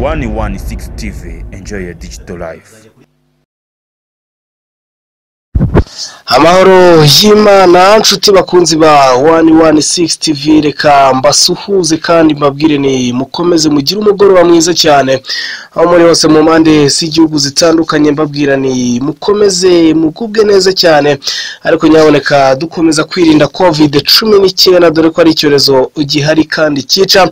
116 TV. Enjoy your digital life. Amahoro y'Imana nshuti bakunzi ba 116 TV, reka mbasuhuze kandi mbabwire ni mukomeze mugire umugoroba mwiza cyane aho muri hose mu mpande z'igihugu zitandukanye. Mbabwira ni mukomeze mugubwe neza cyane, ariko nyaboneka dukomeza kwirinda COVID-19 dore ko ari icyorezo gihari kandi cyica.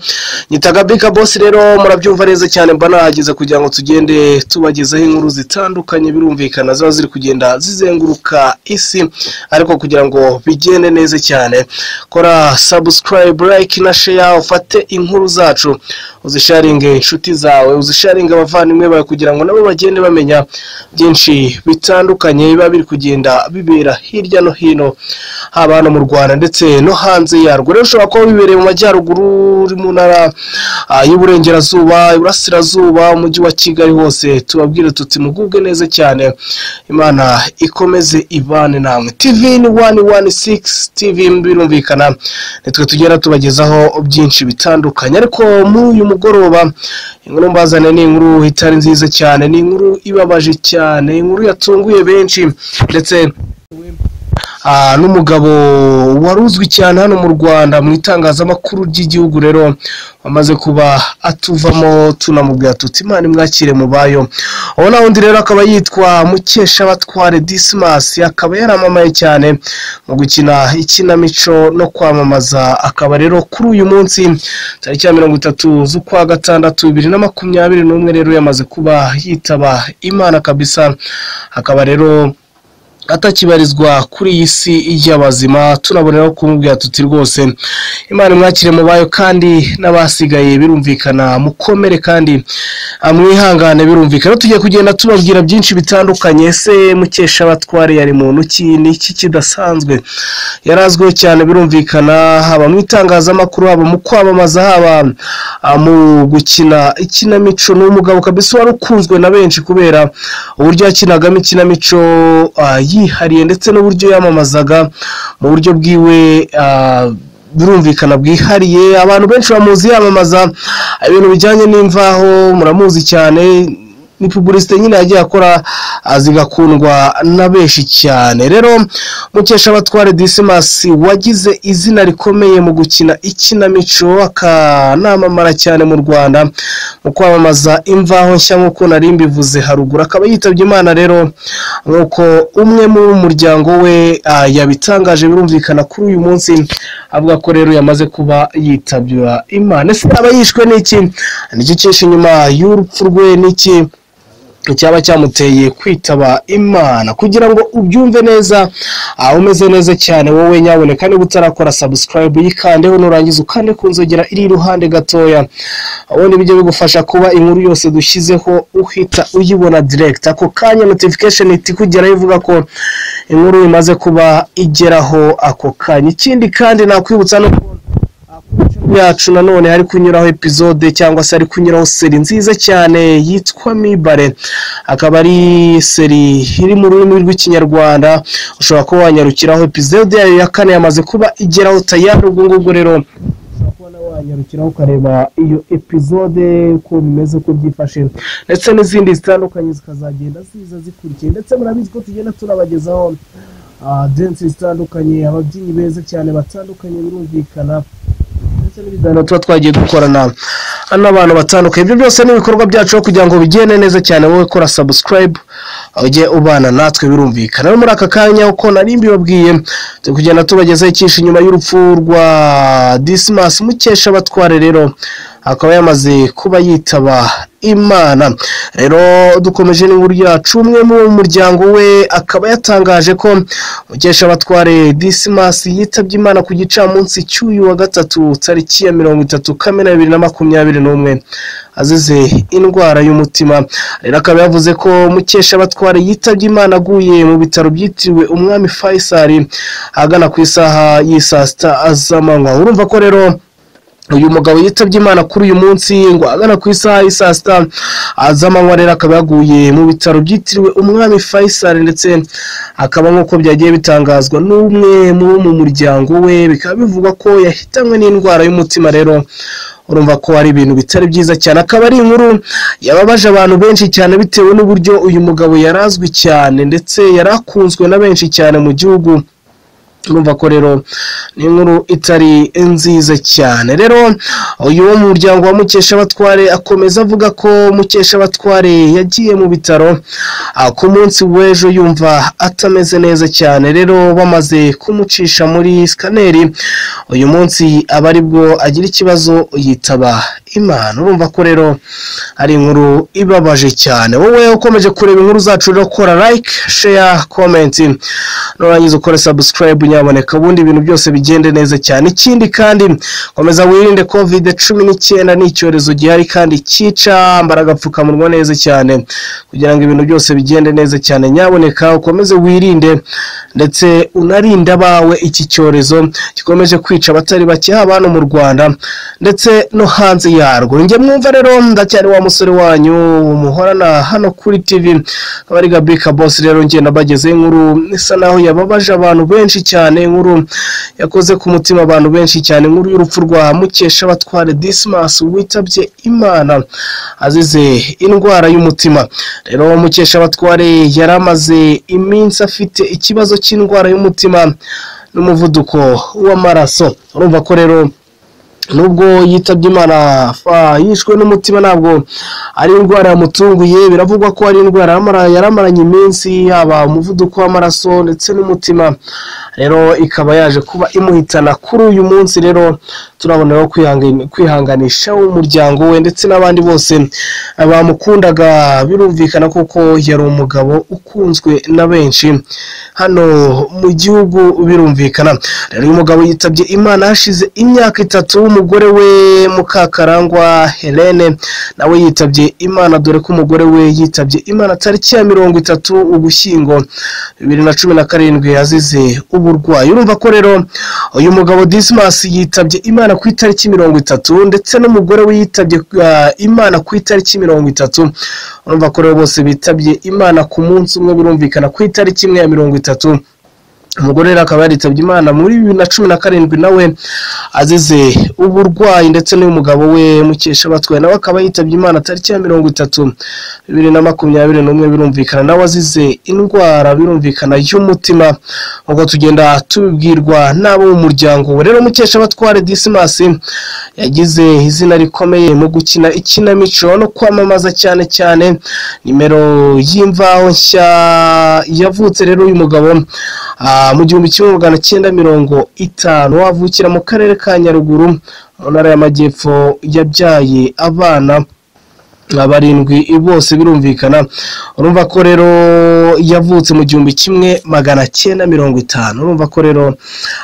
Nyitaga Big Boss, rero murabyumva neza cyane, mba nahageze kugira ngo tugende tubagezaho inkuru zitandukanye, birumvikana ziba ziri kugenda zizenguruka isi, ariko kugira ngo bigende neza cyane kora subscribe, like na share, ufate inkuru zacu uzisharinge inshuti zawe, uzisharinge abavandimwe bawe kugira ngo nabo bagende bamenya byinshi bitandukanye biba biri kugenda bibera hirya no hino, haba hano mu Rwanda ndetse no hanze yarwo. Rero ushobora kuba bibereye mu majyaruguru, uri mu ntara y'uburengerazuba, iburasirazuba, umujyi wa Kigali, hose tubabwire tuti mugubwe neza cyane, Imana ikomeze ibane namwe. TV ni 116 TV, birumvikana nitwe tugenda tubagezaho byinshi bitandukanye, ariko muri uyu mugoroba inkuru mbazane ni inkuru itari nziza cyane, ni inkuru ibabaje cyane, inkuru yatunguye benshi ndetse n'umugabo waruzwi cyane hano mu Rwanda mu itangazamakuru ry'igihugu, rero wamaze kuba atuvamo, tunamubwira tuti Imana imwakire mu bayo. Aho na undi rero akaba yitwa Mukeshabatware Dismas, akaba yaramamaye cyane mu gukina ikinamico no kwamamaza, akaba rero kuri uyu munsi tariki ya 30 z'ukwa gatandatu 2021 rero yamaze kuba yitaba Imana kabisa, akaba rero atakibarizwa kuri iyi si y'abazima. Tunabonera kumubwira tuti rwose Imana imwakire mu bayo, kandi n'abasigaye birumvikana mukomere kandi amwihangane, birumvikana. Tugiye kugenda tubabwira byinshi bitandukanye. Ese Mukeshabatware yari muntu ki, niki kidasanzwe yarazweho cyane, birumvikana haba mu itangazamakuru, haba mu kwamamaza, haba mu gukina ikinamico. Ni umugabo kabisa wari ukunzwe na benshi kubera uburyo yakinagamo ikinamico yihariye ndetse n'uburyo yamamazaga mu buryo bwiwe birumvikana bwihariye. Abantu benshi bamuzi yamamaza ibintu bijyanye n'imvaho, muramuzi cyane, ni publicité nyine yagiye akora zigakundwa na benshi cyane. Rero Mukeshabatware Dismas wagize izina rikomeye mu gukina ikinamico, akanamamara cyane mu Rwanda mu kwamamaza imvaho nshya nk'uko nari mbivuze haruguru, akaba yitabye Imana rero nk'uko umwe mu muryango we yabitangaje, birumvikana kuri uyu munsi, avuga ko rero yamaze kuba yitabye Imana. Ese aba yishwe n'iki, niki cyinshi nyuma y'urupfu rwe, niki cyaba cyamuteye kwitaba Imana? Kugira ngo ubyumve neza, umeze neza cyane, wowe nyaboneka niba utarakora subscribe yikandeho, nurangiza ukande kunzogera iri iruhande gatoya, ubundi bijye bigufasha kuba inkuru yose dushyizeho uhita uyibona direct ako kanya, notification itikugeraho ivuga ko inkuru imaze kuba igeraho ako kanya. Ikindi kandi nakwibutsa no yacu nanone hari kunyuraho episode cyangwa se ari kunyuraho seri nziza cyane yitwa Mibare, akaba ari seri iri mu rurimi rw'ikinyarwanda. Ushobora kuba wanyarukiraho episode yayo ya 4 yamaze kuba igeraho tayari, ubwo ngubwo rero ushobora kuba wanyarukiraho ukareba iyo episode ko bimeze, ko byifashe, ndetse n'izindi zitandukanye zikazagenda ziza zikurikiye. Ndetse murabizi ko tugenda tunabagezaho dance zitandukanye, ababyinnyi beza cyane batandukanye, birumvikana n'ibidano tuba twagiye dukorana n'abantu batandukanye. Ibyo byose n'ibikorwa byacu kugira ngo bigende neza cyane, wowe kora subscribe ujye ubana natwe, birumvikana. No muri aka kanya uko nari mbibabwiye kugenda tubagezaho icyinshi nyuma y'urupfu rwa Dismas Mukeshabatware, rero akaba yamaze kuba yitaba Imana. Rero dukomeje n'inkuru yacu, umwe mu muryango we akaba yatangaje ko Mukeshabatware Dismas yitabye Imana ku gicamunsi cy'uyu wa gatatu tariki ya 30 Kamena 2021 azize indwara y'umutima. Rero akaba yavuze ko Mukeshabatware yitabye Imana aguye mu bitaro byitiriwe Umwami Faisal agana ku isaha y'isa 6 z'amanywa. Urumva ko rero uyu mugabo yitabye Imana kuri uyu munsi ngo agana ku isaha y'isa 6 z'amanywa, rero akaba yaguye mu bitaro byitiriwe Umwami Faisal, ndetse akaba nk'uko byagiye bitangazwa n'umwe mu muryango we, bikaba bivugwa ko yahitanywe n'indwara y'umutima. Rero urumva ko ari ibintu bitari byiza cyane. Akaba ari inkuru yababaje abantu benshi cyane bitewe n'uburyo uyu mugabo yarazwi cyane ndetse yarakunzwe na benshi cyane mu gihugu. Urumva ko rero ni inkuru itari nziza cyane. Rero uyu wo mu muryango wa Mukeshabatware akomeza avuga ko Mukeshabatware yagiye mu bitaro ku munsi w'ejo yumva atameze neza cyane. Rero bamaze kumucisha muri scanner uyu munsi aba aribwo agira ikibazo yitaba Imana. Urumva ko rero ari inkuru ibabaje cyane. Wowe ukomeje kureba inkuru zacu rero kora like, share, comment nurangiza ukore subscribe nyaboneka ubundi ibintu byose bigende neza cyane. Ikindi kandi komeza wirinde COVID-19 n'icyorezo gihari kandi cyica, ambara agapfukamunwa neza cyane kugira ngo ibintu byose bigende neza cyane. Nyaboneka ukomeze wirinde ndetse unarinda bawe iki cyorezo gikomeje kwica abatari bake haba hano mu Rwanda ndetse no hanze yarwo. Nge mwumva rero ndacyari wa musore wanyu muhorana hano kuri TV kabari Gabika Boss. Rero nge nabageze inkuru isa naho yababaje abantu benshi cyane, inkuru yakoze ku mutima abantu benshi cyane, inkuru y'urupfu rwa Mukeshabatware Dismas witabye Imana azize indwara y'umutima. Rero Mukeshabatware yaramaze iminsi afite ikibazo cy'indwara y'umutima n'umuvuduko w'amaraso. Urumva ko rero nubwo yitabye Imana yishwe n'umutima ntabwo ari indwara yamutunguye, biravugwa ko ari indwara yaramaranye iminsi, yaba umuvuduko w'amaraso ndetse n'umutima. Rero ikaba yaje kuba imuhitana kuri uyu munsi. Rero turaboneraho kwihanganisha umuryango we ndetse n'abandi bose bamukundaga. Birumvikana kuko yari umugabo ukunzwe na benshi hano mu gihugu birumvikana. Rero uyu mugabo yitabye Imana hashize imyaka 3. Umugore we Mukakarangwa Helene nawe yitabye Imana, dore ko umugore we yitabye Imana tariki ya 30 Ugushyingo 2017 azize uburwayi. Urumva ko rero uyu mugabo Dismas yitabye Imana ku itariki 30 ndetse n'umugore we yitabye Imana ku itariki 30. Urumva ko rero bose bitabye Imana ku munsi umwe birumvikana ku itariki 30. Umugore rero akaba yaritabye Imana muri 2017 nawe azize uburwayi ndetse n'umugabo we Mukeshabatware nawe akaba yitabye Imana tariki ya 30 2021 birumvikana nawe azize indwara birumvikana y'umutima ngo tugenda tubibwirwa nabo mu muryango we. Rero Mukeshabatware Dismas yagize izina rikomeye mu gukina ikinamico no kwamamaza cyane cyane. Nimero y'imvaho nshya yavutse rero uyu mugabo mu 1950 wavukira mu karere ka Nyaruguru mu ntara y'Amajyepfo. Yabyaye abana 7 bose birumvikana. Urumva ko rero yavutse mu 1950. Urumva ko rero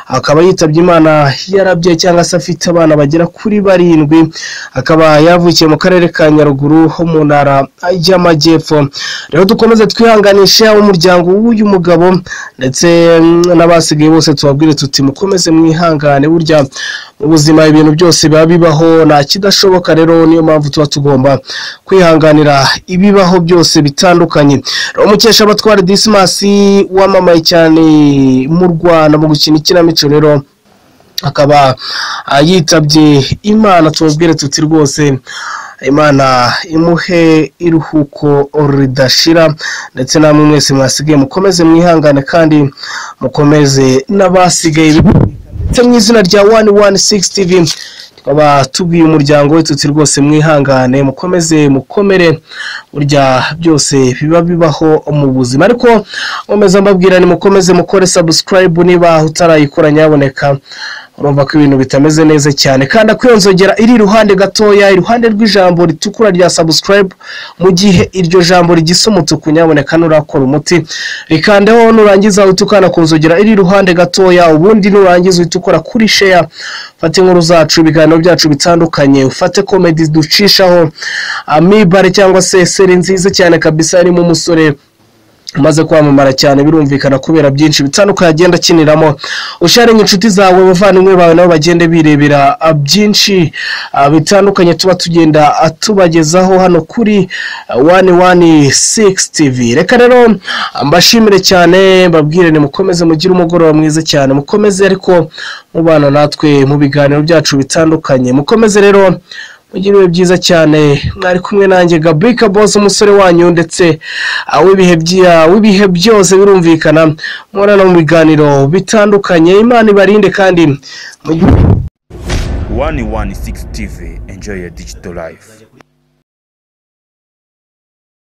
akaba yitabye Imana yarabyaye cyangwa se afite abana bagera kuri 7. Akaba yavukiye mu karere ka Nyaruguru ho mu ntara y'Amajyepfo. Rero dukomeze twihanganisha umuryango w'uyu mugabo ndetse n'abasigaye bose tubabwire tuti mukomeze mwihangane. Burya mu buzima ibintu byose bibaho nta kidashoboka. Rero niyo mpamvu tuba tugomba kwihanganira ibibaho byose bitandukanye. Mukeshabatware Dismas wamamaye cyane mu Rwanda mu gukina ikinamico rero akaba yitabye Imana. Tubabwire tuti rwose Imana imuhe iruhuko ridashira ndetse namwe mwese mwasigaye mukomeze mwihangane kandi mukomeze n'abasigaye ndetse mu izina rya 116 TV tukaba tubwiye umuryango we tuti rwose mwihangane mukomeze mukomere. Burya byose bibaho mu buzima, ariko nkomeza mbabwira ni mukomeze mukore subscribe niba utarayikora nyaboneka. Urumva ko ibintu bitameze neza cyane kandi akwiyonzogera iri iruhande gatoya iruhande rw'ijambo ritukura rya subscribe. Mu gihe iryo jambo rigisa umutuku nyaboneka nurakora umuti rikandeho nurangiza utukana kunzogera iri iruhande gatoya, ubundi nurangiza utukora kuri share. Fate inkuru zacu ibiganiro byacu bitandukanye, ufate comedy ducishaho amibare cyangwa se seri nziza cyane kabisa arimo umusore umaze kwamamara cyane birumvikana kubera byinshi bitandukanye agenda akiniramo. Usharinga inshuti zawe bavandimwe bawe nabo bagende birebera byinshi bitandukanye tuba tugenda tubagezaho hano kuri 116 TV. Reka rero mbashimire cyane, mbabwire ni mukomeze mugire umugoroba mwiza cyane, mukomeze ariko mubana natwe mu biganiro byacu bitandukanye, mukomeze rero mugiriwe byiza cyane. Mwari kumwe nanjye Gabrika Boss, umusore wanyu ndetse w'ibihe byose birumvikana mubona mu biganiro bitandukanye. Imana ibarinde kandi 116 TV, enjoy your digital life.